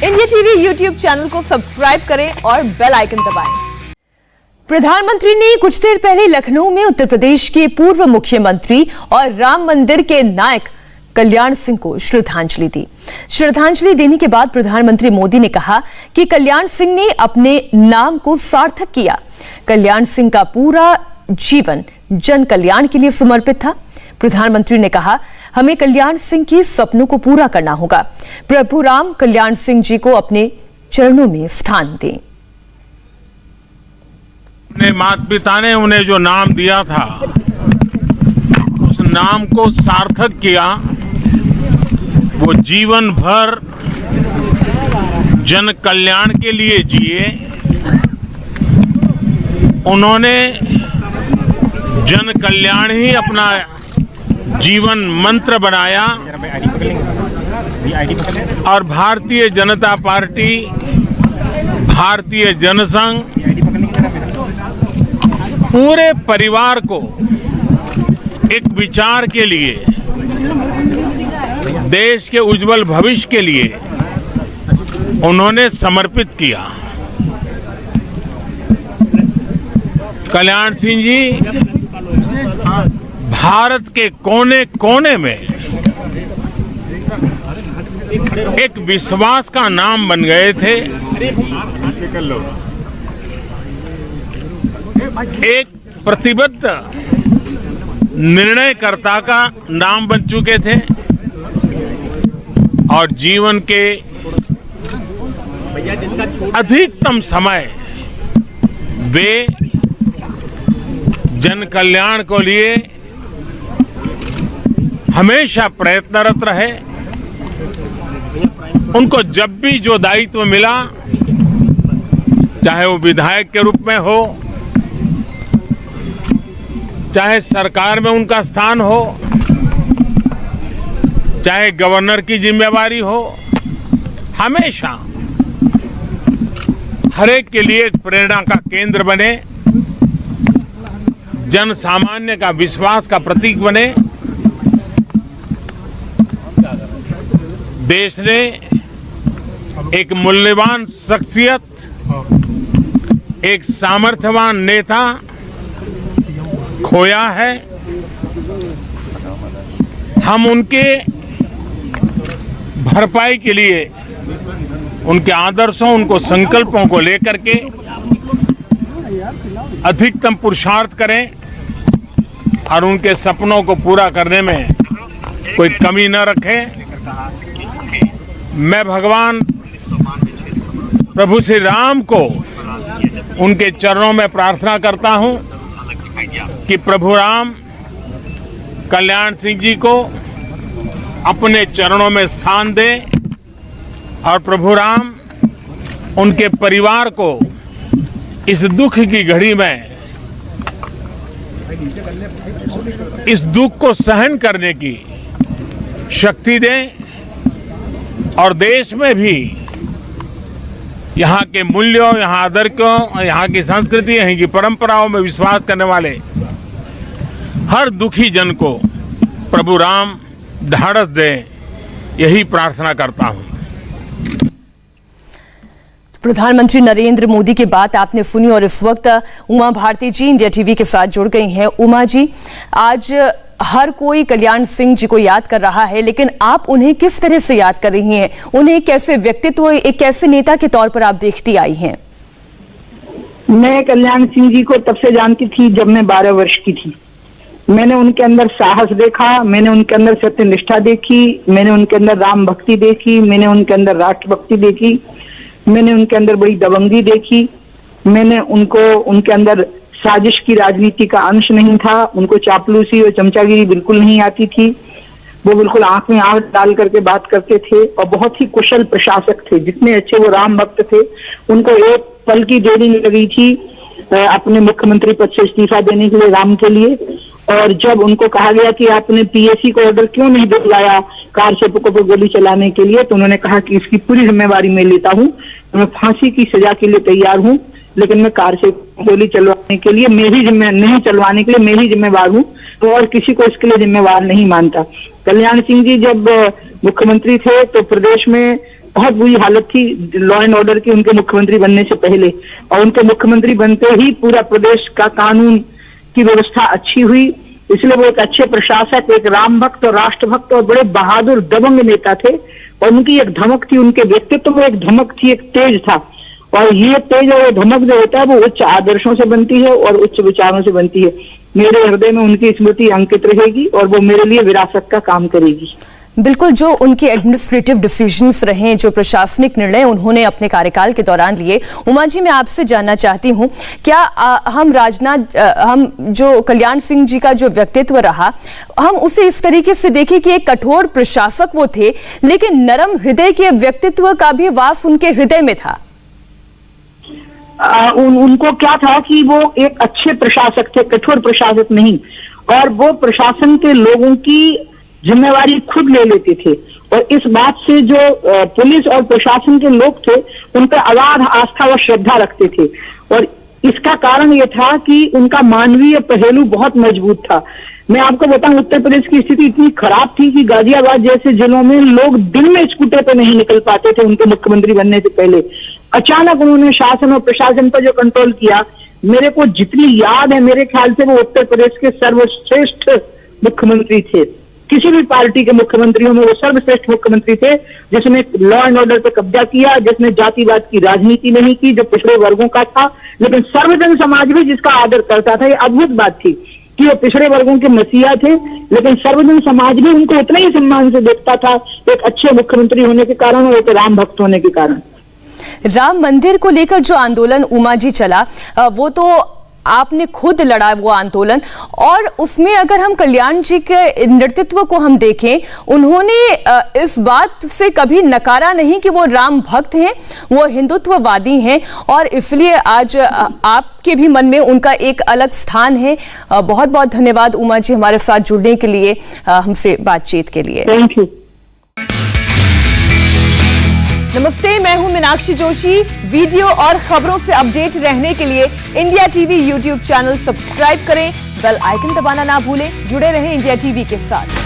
India TV YouTube channel को subscribe करें और बेल आइकन दबाएं। प्रधानमंत्री ने कुछ देर पहले लखनऊ में उत्तर प्रदेश के पूर्व मुख्यमंत्री और राम मंदिर के नायक कल्याण सिंह को श्रद्धांजलि दी। श्रद्धांजलि देने के बाद प्रधानमंत्री मोदी ने कहा कि कल्याण सिंह ने अपने नाम को सार्थक किया। कल्याण सिंह का पूरा जीवन जन कल्याण के लिए समर्पित था। प्रधानमंत्री ने कहा, हमें कल्याण सिंह की सपनों को पूरा करना होगा। प्रभु राम कल्याण सिंह जी को अपने चरणों में स्थान दें। अपने माता पिता ने उन्हें जो नाम दिया था, उस नाम को सार्थक किया। वो जीवन भर जन कल्याण के लिए जिए। उन्होंने जन कल्याण ही अपना जीवन मंत्र बनाया और भारतीय जनता पार्टी, भारतीय जनसंघ पूरे परिवार को एक विचार के लिए, देश के उज्जवल भविष्य के लिए उन्होंने समर्पित किया। कल्याण सिंह जी भारत के कोने कोने में एक विश्वास का नाम बन गए थे। एक प्रतिबद्ध निर्णयकर्ता का नाम बन चुके थे और जीवन के अधिकतम समय वे जन कल्याण को लिए हमेशा प्रयत्नरत रहे। उनको जब भी जो दायित्व मिला, चाहे वो विधायक के रूप में हो, चाहे सरकार में उनका स्थान हो, चाहे गवर्नर की जिम्मेवारी हो, हमेशा हर एक के लिए एक प्रेरणा का केंद्र बने, जन सामान्य का विश्वास का प्रतीक बने। देश ने एक मूल्यवान शख्सियत, एक सामर्थ्यवान नेता खोया है। हम उनके भरपाई के लिए उनके आदर्शों, उनको संकल्पों को लेकर के अधिकतम पुरुषार्थ करें और उनके सपनों को पूरा करने में कोई कमी न रखें। मैं भगवान प्रभु श्री राम को उनके चरणों में प्रार्थना करता हूं कि प्रभु राम कल्याण सिंह जी को अपने चरणों में स्थान दें और प्रभु राम उनके परिवार को इस दुख की घड़ी में, इस दुख को सहन करने की शक्ति दें और देश में भी यहाँ के मूल्यों, यहाँ आदर्शों, यहाँ की संस्कृति, यहाँ की परंपराओं में विश्वास करने वाले हर दुखी जन को प्रभु राम ढाढ़स दें, यही प्रार्थना करता हूँ। प्रधानमंत्री नरेंद्र मोदी की बात आपने सुनी और इस वक्त उमा भारती जी इंडिया टीवी के साथ जुड़ गई हैं। उमा जी, आज हर कोई कल्याण सिंह जी को याद कर रहा है, लेकिन आप उन्हें किस तरह से याद कर रही हैं? उन्हें कैसे व्यक्तित्व, एक कैसे नेता के तौर पर आप देखती आई हैं? मैं कल्याण सिंह जी को तब से जानती थी जब मैं 12 वर्ष की थी। मैंने उनके अंदर साहस देखा, मैंने उनके अंदर सत्यनिष्ठा देखी, मैंने उनके अंदर राम भक्ति देखी, मैंने उनके अंदर राष्ट्र भक्ति देखी, मैंने उनके अंदर बड़ी दबंगी देखी। मैंने उनके अंदर साजिश की राजनीति का अंश नहीं था। उनको चापलूसी और चमचागिरी बिल्कुल नहीं आती थी। वो बिल्कुल आंख में आंख डाल करके बात करते थे और बहुत ही कुशल प्रशासक थे। जितने अच्छे वो राम भक्त थे, उनको एक पल की देरी नहीं लगी थी अपने मुख्यमंत्री पद से इस्तीफा देने के लिए, राम के लिए। और जब उनको कहा गया कि आपने पीएसी को ऑर्डर क्यों नहीं दिलवाया कार सेवकों पर गोली चलाने के लिए, तो उन्होंने कहा कि इसकी पूरी जिम्मेवारी मैं लेता हूं। मैं फांसी की सजा के लिए तैयार हूं, लेकिन मैं कार से गोली चलवाने के लिए नहीं चलवाने के लिए मैं ही जिम्मेवार हूँ, तो और किसी को इसके लिए जिम्मेवार नहीं मानता। कल्याण सिंह जी जब मुख्यमंत्री थे तो प्रदेश में बहुत बुरी हालत थी लॉ एंड ऑर्डर की उनके मुख्यमंत्री बनने से पहले, और उनके मुख्यमंत्री बनते ही पूरा प्रदेश का कानून की व्यवस्था अच्छी हुई। इसलिए वो एक अच्छे प्रशासक, एक राम भक्त और राष्ट्रभक्त और बड़े बहादुर दबंग नेता थे। और उनकी एक धमक थी, उनके व्यक्तित्व में एक धमक थी, एक तेज था। और ये तेज और धमक जो होता है वो उच्च आदर्शों से बनती है और उच्च विचारों से बनती है। मेरे हृदय में उनकी स्मृति अंकित रहेगी और वो मेरे लिए विरासत का काम करेगी। बिल्कुल, जो उनके एडमिनिस्ट्रेटिव डिसीजंस रहे, जो प्रशासनिक निर्णय उन्होंने अपने कार्यकाल के दौरान लिए, उमा जी मैं आपसे जानना चाहती हूं, क्या हम जो कल्याण सिंह जी का जो व्यक्तित्व रहा, हम उसे इस तरीके से देखें कि एक कठोर प्रशासक वो थे, लेकिन नरम हृदय के व्यक्तित्व का भी वास उनके हृदय में था? उनको क्या था कि वो एक अच्छे प्रशासक थे, कठोर प्रशासक नहीं। और वो प्रशासन के लोगों की जिम्मेवारी खुद ले लेते थे। और इस बात से जो पुलिस और प्रशासन के लोग थे उन पर अगाध आस्था और श्रद्धा रखते थे। और इसका कारण ये था कि उनका मानवीय पहलू बहुत मजबूत था। मैं आपको बताऊं, उत्तर प्रदेश की स्थिति इतनी खराब थी कि गाजियाबाद जैसे जिलों में लोग दिन में स्कूटर पे नहीं निकल पाते थे उनके मुख्यमंत्री बनने से पहले। अचानक उन्होंने शासन और प्रशासन पर जो कंट्रोल किया, मेरे को जितनी याद है, मेरे ख्याल से वो उत्तर प्रदेश के सर्वश्रेष्ठ मुख्यमंत्री थे। किसी भी पार्टी के मुख्यमंत्रियों में वो सर्वश्रेष्ठ मुख्यमंत्री थे, जिसने लॉ एंड ऑर्डर पर कब्जा किया, जिसने जातिवाद की राजनीति नहीं की जो पिछड़े वर्गों का था, लेकिन सर्वजन समाज भी जिसका आदर करता था। ये अद्भुत बात थी कि वो पिछड़े वर्गों के मसीहा थे, लेकिन सर्वजन समाज भी उनको उतना ही सम्मान से देखता था, एक अच्छे मुख्यमंत्री होने के कारण और एक राम भक्त होने के कारण। राम मंदिर को लेकर जो आंदोलन उमा जी चला, वो तो आपने खुद लड़ा वो आंदोलन, और उसमें अगर हम कल्याण जी के नेतृत्व को हम देखें, उन्होंने इस बात से कभी नकारा नहीं कि वो राम भक्त हैं, वो हिंदुत्ववादी हैं, और इसलिए आज आपके भी मन में उनका एक अलग स्थान है। बहुत बहुत धन्यवाद उमा जी हमारे साथ जुड़ने के लिए, हमसे बातचीत के लिए। Thank you. नमस्ते, मैं हूं मीनाक्षी जोशी। वीडियो और खबरों से अपडेट रहने के लिए India TV YouTube channel subscribe करें, बेल आइकन दबाना ना भूलें। जुड़े रहें इंडिया टीवी के साथ।